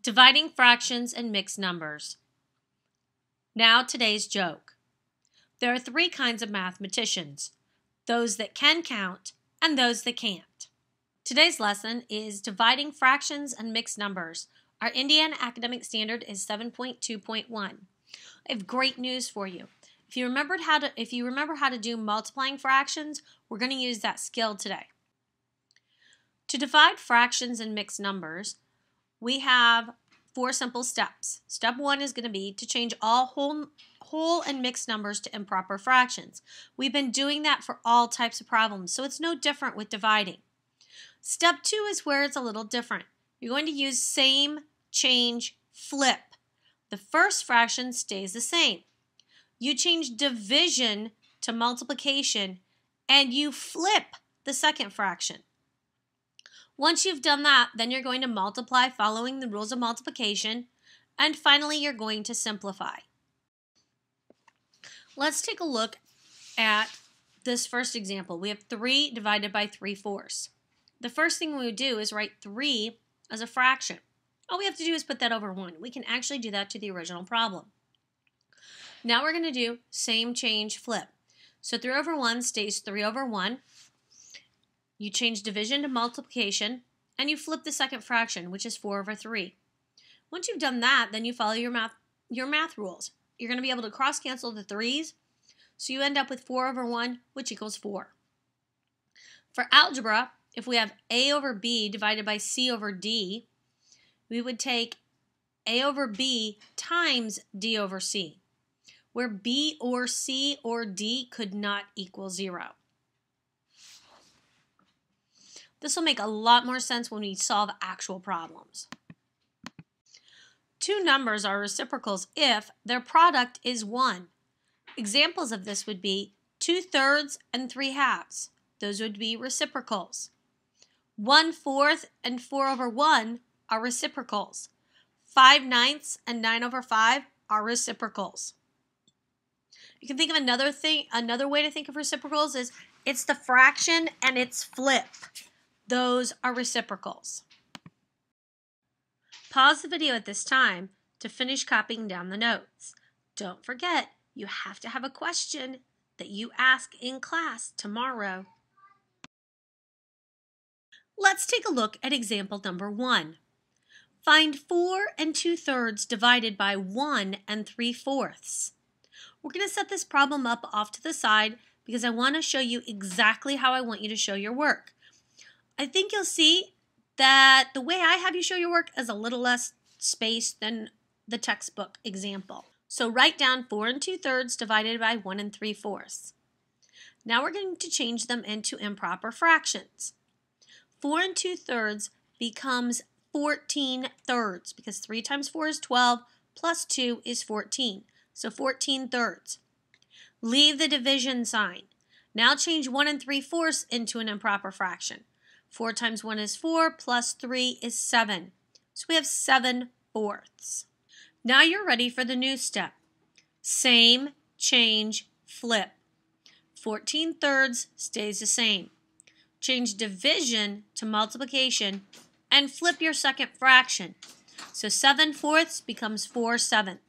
Dividing fractions and mixed numbers. Now today's joke. There are three kinds of mathematicians, those that can count and those that can't. Today's lesson is dividing fractions and mixed numbers. Our Indiana Academic Standard is 7.2.1. I have great news for you. If you remember how to do multiplying fractions, we're going to use that skill today. To divide fractions and mixed numbers, we have four simple steps. Step one is going to be to change all whole and mixed numbers to improper fractions. We've been doing that for all types of problems, so it's no different with dividing. Step two is where it's a little different. You're going to use same, change, flip. The first fraction stays the same. You change division to multiplication, and you flip the second fraction. Once you've done that, then you're going to multiply following the rules of multiplication, and finally you're going to simplify. Let's take a look at this first example. We have 3 divided by 3/4. The first thing we would do is write 3 as a fraction. All we have to do is put that over 1. We can actually do that to the original problem. Now we're going to do same, change, flip. So 3 over 1 stays 3 over 1. You change division to multiplication, and you flip the second fraction, which is 4 over 3. Once you've done that, then you follow your math rules. You're going to be able to cross-cancel the 3's, so you end up with 4 over 1, which equals 4. For algebra, if we have a over b divided by c over d, we would take a over b times d over c, where b or c or d could not equal 0. This will make a lot more sense when we solve actual problems. Two numbers are reciprocals if their product is 1. Examples of this would be 2/3 and 3/2. Those would be reciprocals. 1/4 and 4 over 1 are reciprocals. 5/9 and 9 over 5 are reciprocals. You can think of another way to think of reciprocals is it's the fraction and its flip. Those are reciprocals. Pause the video at this time to finish copying down the notes. Don't forget, you have to have a question that you ask in class tomorrow. Let's take a look at example number 1. Find 4 2/3 divided by 1 3/4. We're going to set this problem up off to the side because I want to show you exactly how I want you to show your work. I think you'll see that the way I have you show your work is a little less space than the textbook example. So write down 4 2/3 divided by 1 3/4. Now we're going to change them into improper fractions. 4 2/3 becomes 14/3 because 3 times 4 is 12 plus 2 is 14. So 14/3. Leave the division sign. Now change 1 3/4 into an improper fraction. 4 times 1 is 4, plus 3 is 7. So we have 7/4. Now you're ready for the new step. Same, change, flip. 14/3 stays the same. Change division to multiplication and flip your second fraction. So 7/4 becomes 4/7.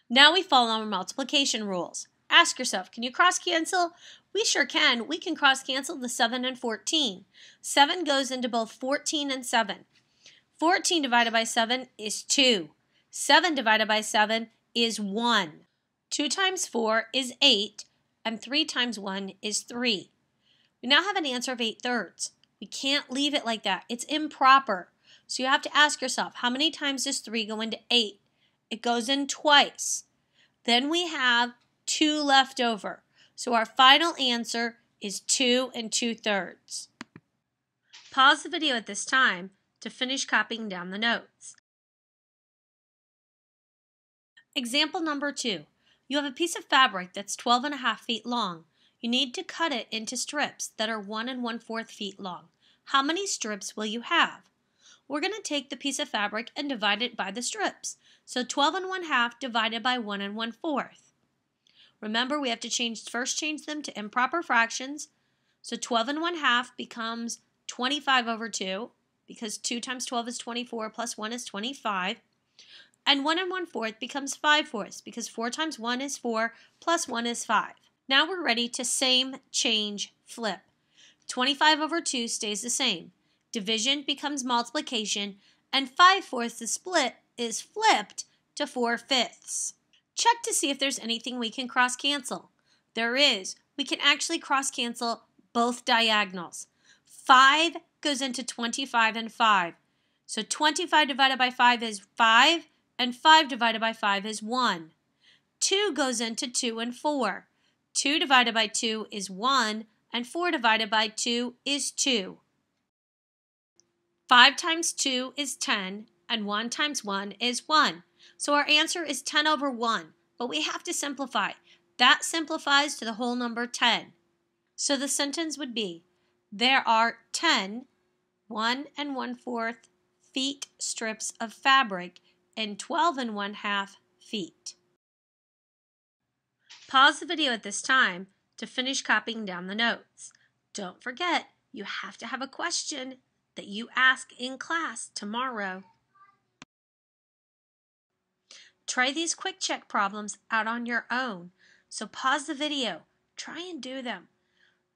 Now we follow our multiplication rules. Ask yourself, can you cross-cancel? We sure can. We can cross-cancel the 7 and 14. 7 goes into both 14 and 7. 14 divided by 7 is 2. 7 divided by 7 is 1. 2 times 4 is 8, and 3 times 1 is 3. We now have an answer of 8/3. We can't leave it like that. It's improper. So you have to ask yourself, how many times does 3 go into 8? It goes in twice. Then we have 2 left over. So our final answer is 2 2/3. Pause the video at this time to finish copying down the notes. Example number 2. You have a piece of fabric that's 12.5 feet long. You need to cut it into strips that are 1 1/4 feet long. How many strips will you have? We're going to take the piece of fabric and divide it by the strips. So 12 1/2 divided by 1 1/4. Remember, we have to first change them to improper fractions. So 12 1/2 becomes 25 over 2. because 2 times 12 is 24 plus 1 is 25. And 1 1/4 becomes 5/4 because 4 times 1 is 4 plus 1 is 5. Now we're ready to same, change, flip. 25 over 2 stays the same. Division becomes multiplication, and 5/4 is flipped to 4/5. Check to see if there's anything we can cross-cancel. There is. We can actually cross-cancel both diagonals. 5 goes into 25 and 5. So 25 divided by 5 is 5, and 5 divided by 5 is 1. 2 goes into 2 and 4. 2 divided by 2 is 1, and 4 divided by 2 is 2. 5 times 2 is 10, and 1 times 1 is 1. So our answer is 10 over 1, but we have to simplify. That simplifies to the whole number 10. So the sentence would be, there are 10 1 1/4 feet strips of fabric and 12 1/2 feet. Pause the video at this time to finish copying down the notes. Don't forget, you have to have a question that you ask in class tomorrow. Try these quick check problems out on your own. So pause the video, try and do them.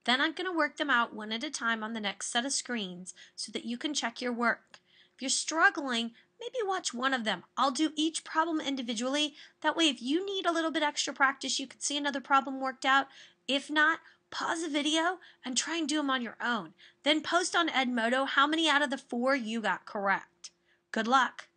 Then I'm going to work them out one at a time on the next set of screens so that you can check your work. If you're struggling, maybe watch one of them. I'll do each problem individually. That way, if you need a little bit extra practice, you can see another problem worked out. If not, pause the video and try and do them on your own. Then post on Edmodo how many out of the 4 you got correct. Good luck.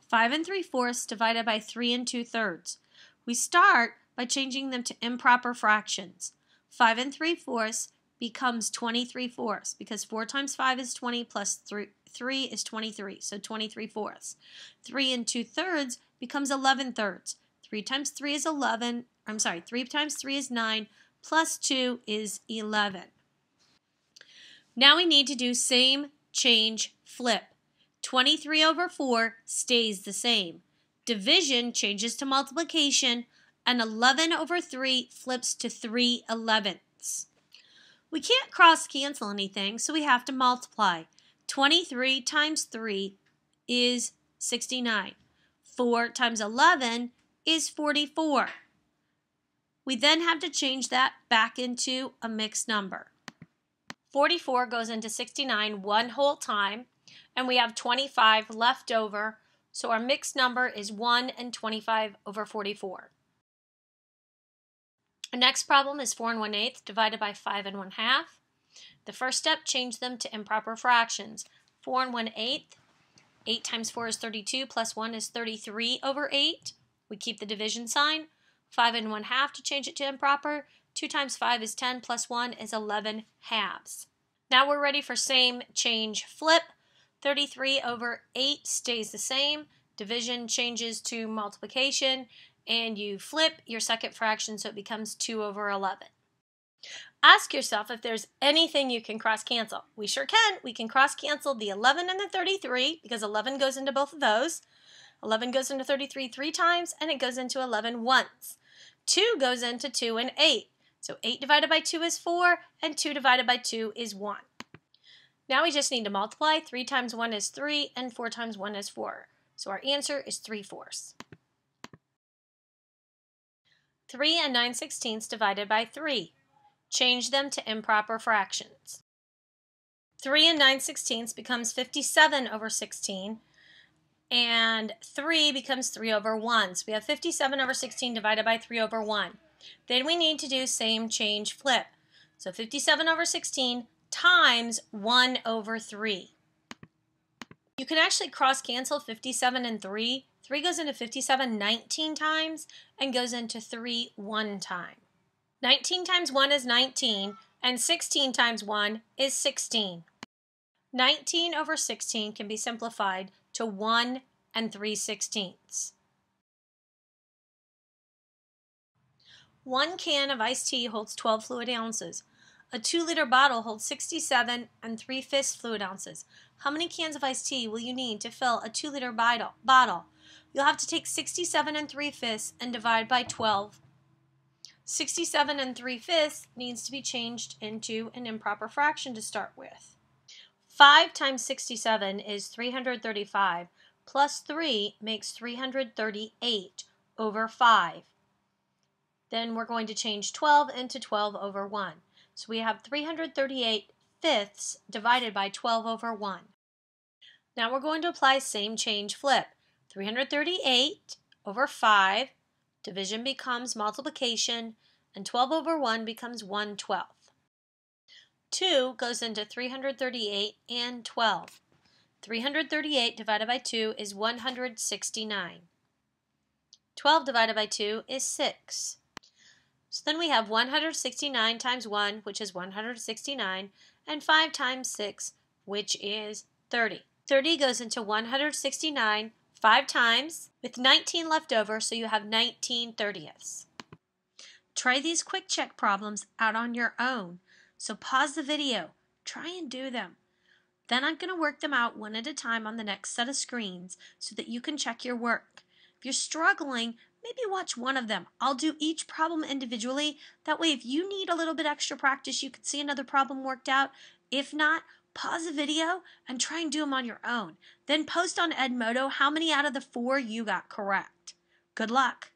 5 3/4 divided by 3 2/3. We start by changing them to improper fractions. 5 3/4 becomes 23/4 because 4 times 5 is 20 plus 3 is 23, so 23/4. 3 2/3 becomes 11/3. 3 times 3 is 3 times 3 is 9 plus 2 is 11. Now we need to do same, change, flip. 23 over 4 stays the same. Division changes to multiplication, and 11 over 3 flips to 3/11ths. We can't cross-cancel anything, so we have to multiply. 23 times 3 is 69. 4 times 11 is 44. We then have to change that back into a mixed number. 44 goes into 69 one whole time, and we have 25 left over, so our mixed number is 1 and 25 over 44. Our next problem is 4 1/8 divided by 5 1/2. The first step, change them to improper fractions. 4 1/8, 8 times 4 is 32, plus 1 is 33 over 8. We keep the division sign. 5 1/2 to change it to improper. 2 times 5 is 10, plus 1 is 11/2. Now we're ready for same, change, flip. 33 over 8 stays the same. Division changes to multiplication, and you flip your second fraction so it becomes 2 over 11. Ask yourself if there's anything you can cross-cancel. We sure can. We can cross-cancel the 11 and the 33 because 11 goes into both of those. 11 goes into 33 3 times, and it goes into 11 once. 2 goes into 2 and 8. So 8 divided by 2 is 4, and 2 divided by 2 is 1. Now we just need to multiply. 3 times 1 is 3, and 4 times 1 is 4. So our answer is 3/4. 3 9/16 divided by 3. Change them to improper fractions. 3 9/16 becomes 57 over 16, and 3 becomes 3 over 1. So we have 57 over 16 divided by 3 over 1. Then we need to do same, change, flip. So 57 over 16 times 1 over 3. You can actually cross-cancel 57 and 3. 3 goes into 57 19 times and goes into 3 1 time. 19 times 1 is 19, and 16 times 1 is 16. 19 over 16 can be simplified to 1 3/16. 1 can of iced tea holds 12 fluid ounces. A 2-liter bottle holds 67 3/5 fluid ounces. How many cans of iced tea will you need to fill a 2-liter bottle? You'll have to take 67 3/5 and divide by 12. 67 and 3/5 needs to be changed into an improper fraction to start with. 5 times 67 is 335, plus 3 makes 338 over 5. Then we're going to change 12 into 12 over 1. So we have 338 fifths divided by 12 over 1. Now we're going to apply same change flip. 338 over 5, division becomes multiplication, and 12 over 1 becomes 1/12. 2 goes into 338 and 12. 338 divided by 2 is 169. 12 divided by 2 is 6. So then we have 169 times 1, which is 169, and 5 times 6, which is 30. 30 goes into 169 5 times, with 19 left over, so you have 19 thirtieths. Try these quick check problems out on your own. So pause the video, try and do them. Then I'm going to work them out one at a time on the next set of screens so that you can check your work. If you're struggling, maybe watch one of them. I'll do each problem individually. That way, if you need a little bit extra practice, you can see another problem worked out. If not, pause the video and try and do them on your own. Then post on Edmodo how many out of the 4 you got correct. Good luck.